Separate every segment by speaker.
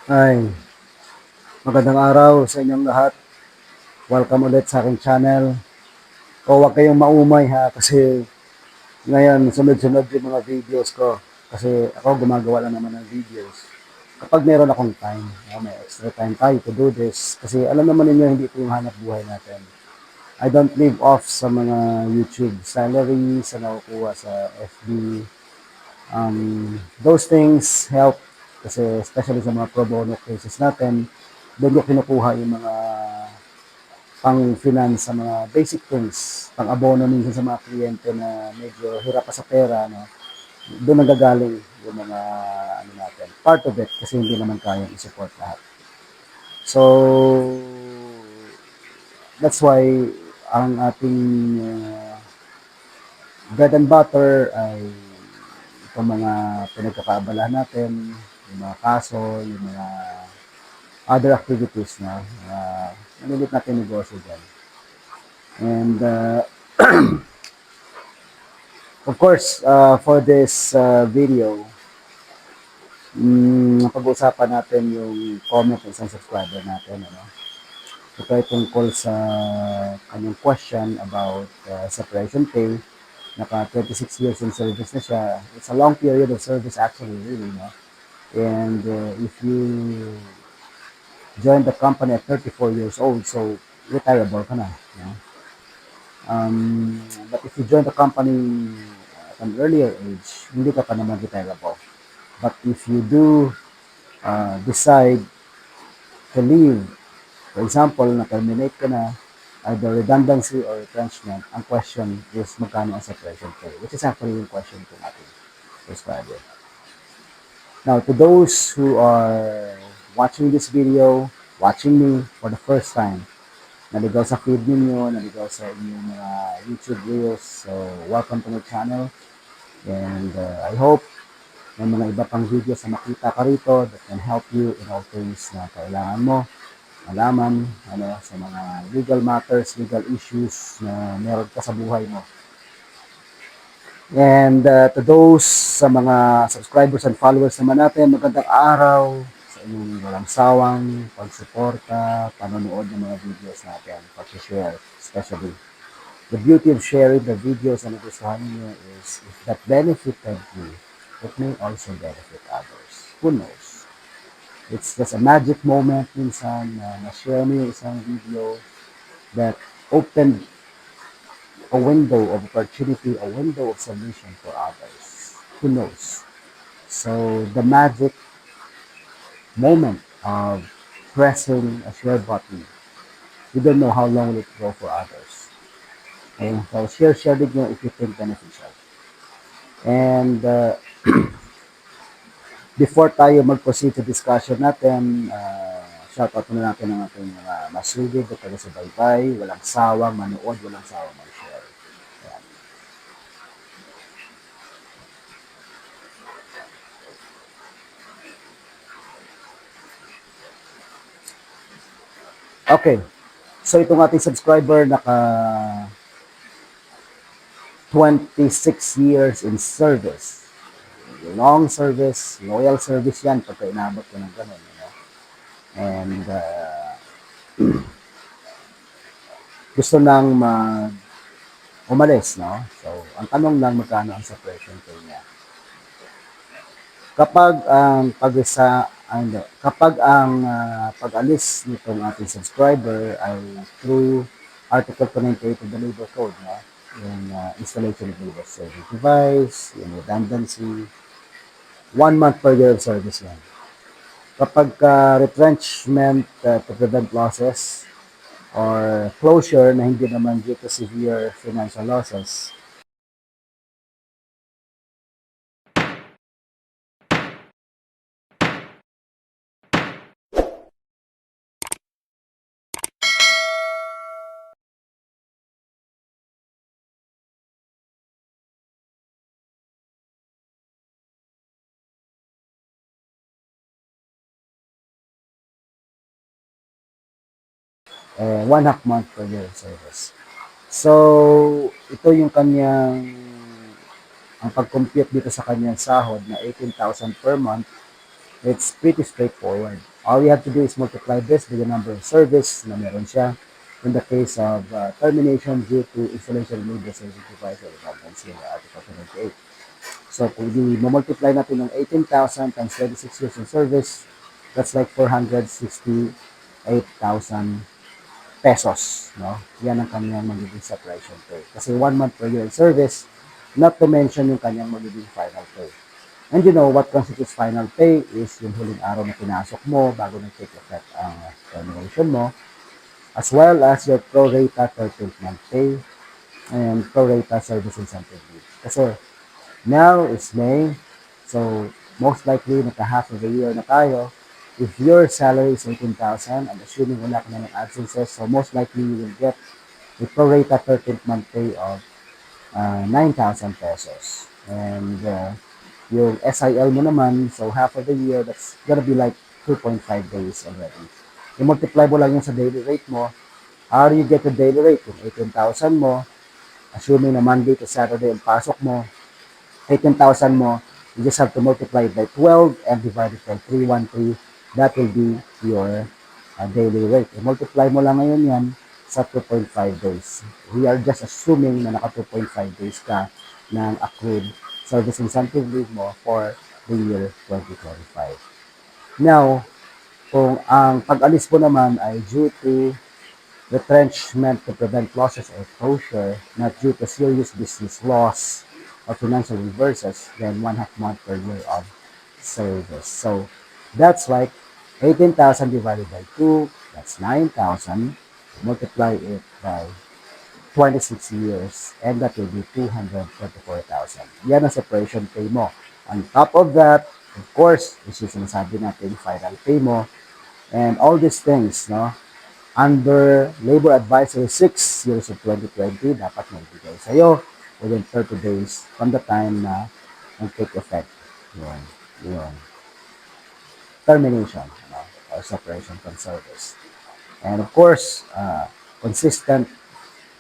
Speaker 1: Ay, magandang araw sa inyong lahat. Welcome ulit sa aking channel. O huwag kayong maumay ha, kasi ngayon sunod-sunod yung mga videos ko. Kasi ako gumagawa lang naman ng videos. Kapag meron akong time, may extra time tayo to do this. Kasi alam naman ninyo, hindi ito yung hanap buhay natin. I don't live off sa mga YouTube salary, sa nakukuha sa FB. Those things help kasi especially sa mga pro bono cases natin, doon ko kinukuha yung mga pang-finance sa mga basic things, pang-abono minsan sa mga kliyente na medyo hirap pa sa pera, no? Doon nagagaling yung mga ano natin. Part of it kasi hindi naman kayang i-support lahat. So, that's why ang ating bread and butter ay itong mga pinagkakaabalahan natin, yung mga kaso, yung mga other activities na nalilit natin negosyo dyan. And of course, for this video, pag-uusapan natin yung comment ng isang subscriber natin. Ano? Ito ay tungkol sa kanyang question about separation pay. Naka 26 years in service na siya. It's a long period of service actually, really. No? And if you join the company at 34 years old, so retirable ka na. No? But if you join the company at an earlier age, hindi ka pa naman retirable. But if you do decide to leave, for example, na-terminate ka na, either redundancy or retrenchment, ang question is magkano ang separation pay, which is actually yung question ko natin subscriber. Now, to those who are watching this video, watching me for the first time, naligaw sa feed ninyo, naligaw sa inyong mga YouTube reels, so welcome to my channel. And I hope may mga iba pang videos na makita ka rito that can help you in all things na kailangan mo malaman sa mga legal matters, legal issues na meron ka sa buhay mo. And to those sa mga subscribers and followers naman natin, magandang araw sa inyong walang sawang pagsuporta, panonood ng mga videos natin, pag-share especially. The beauty of sharing the videos na nagustuhan niyo is if that benefited you, it may also benefit others. Who knows? It's just a magic moment minsan na na-share mo yung isang video that opened a window of opportunity, a window of solution for others. Who knows? So the magic moment of pressing a share button, you don't know how long it will go for others. Okay? So share din nyo if you think beneficial. And before tayo mag-proceed to discussion natin, shoutout muna natin ang ating mga masugid at taga-subaybay, walang sawang manood, walang sawang mag-share. Ayan. Okay. So itong ating subscriber naka 26 years in service. Long service, loyal service yan pagka inabot ko ng ganun. You know? And gusto nang umalis, no? So, ang tanong lang magkano ang separation pay niya. Kapag ang pag-alis nitong ating subscriber ay through Article 298 of the Labor Code, no? Yung installation of labor saving device, yung redundancy, 1 month per year of service yan. Kapag retrenchment to prevent losses or closure na hindi naman due to severe financial losses, one half month per year of service. So, ito yung ang pag-compute dito sa kanyang sahod na 18,000 per month It's pretty straightforward. All you have to do is multiply this with the number of service na meron siya in the case of termination due to installation of new service device or redundancy in Article 28. So kung multiply natin ng 18,000 times 26 years in service, that's like 468,000 pesos. No? Yan ang kanyang magiging separation pay. Kasi 1 month per year in service, not to mention yung kanyang magiging final pay. And you know, what constitutes final pay is yung huling araw na pinasok mo bago nag-take effect ang termination mo, as well as your pro-rata 13th month pay and pro-rata service incentive leave. Kasi now is May, so most likely naka-half of a year na tayo. If your salary is 18,000, I'm assuming wala ka na ng absences, so most likely you will get a pro-rata 13th month pay of 9,000 pesos. And yung SIL mo naman, so half of the year, that's gonna be like 2.5 days already. I-multiply mo lang yun sa daily rate mo. How do you get the daily rate? Yung 18,000 mo, assuming na Monday to Saturday ang pasok mo, 18,000 mo, you just have to multiply it by 12 and divide it by 313. That will be your daily rate. I-multiply mo lang ngayon yan sa 2.5 days. We are just assuming na naka 2.5 days ka ng accrued service incentive leave mo for the year 2025. Now, kung ang pag-alis mo naman ay due to retrenchment to prevent losses or closure, not due to serious business loss or financial reverses, then 1/2 month per year of service. So that's like 18,000 divided by 2, that's 9,000. Multiply it by 26 years, and that will be 224,000. Yan ang separation pay mo. On top of that, of course, is yung sinasabi natin, final pay mo, and all these things, no? Under Labor Advisory 6 years of 2020, dapat magbigay sa'yo within 30 days from the time na nag-take effect yun, yun, termination, no? Or separation from service. And of course, consistent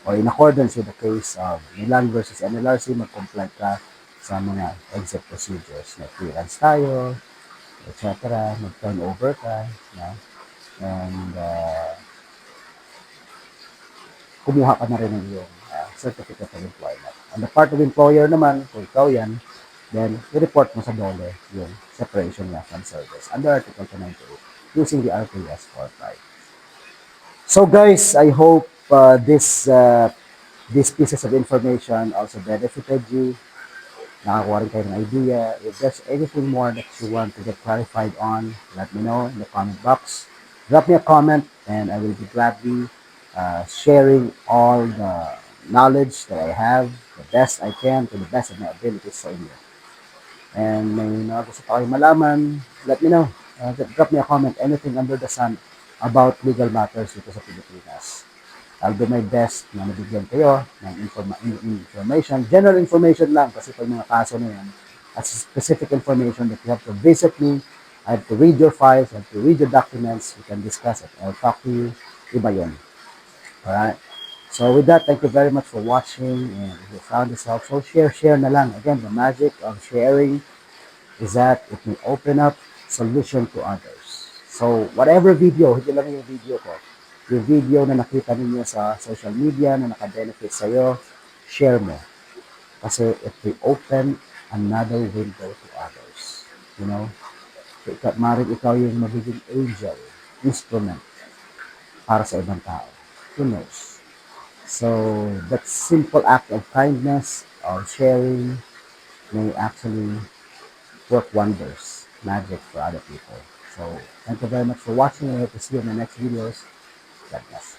Speaker 1: or in accordance with the case of Milan versus NLRC, mag-comply ka sa mga exit procedures. Mag-clearance tayo, etc. Mag-turnover ka, no? And kumuha ka na rin ng iyong certificate of employment. On the part of employer naman, kung ikaw yan, then i-report mo sa DOLE yung separation niya from service under Article 298 using the RTS 45. So guys, I hope these pieces of information also benefited you. Nakakuha rin kayo ng idea. If there's anything more that you want to get clarified on, let me know in the comment box. Drop me a comment and I will be gladly sharing all the knowledge that I have, the best I can, to the best of my abilities sa inyo. And may gusto pa kayo malaman, let me know. Drop me a comment, anything under the sun about legal matters dito sa Pilipinas. I'll do my best na nabigyan kayo ng information. General information lang kasi pag mga kaso na yan, at specific information that you have to visit me, I have to read your files, I have to read your documents, we can discuss it. I'll talk to you. Iba yun. Alright? So with that, thank you very much for watching, and if you found this helpful, share na lang. Again, the magic of sharing is that it will open up solution to others. So whatever video, hindi lang yung video ko, yung video na nakita ninyo sa social media na naka-benefit sa'yo, share mo. Kasi it will open another window to others. You know? Maring ikaw yung magiging angel, instrument para sa ibang tao. Who knows? So, that simple act of kindness or sharing may actually work wonders, magic for other people. So, thank you very much for watching. I hope to see you in the next videos. God bless.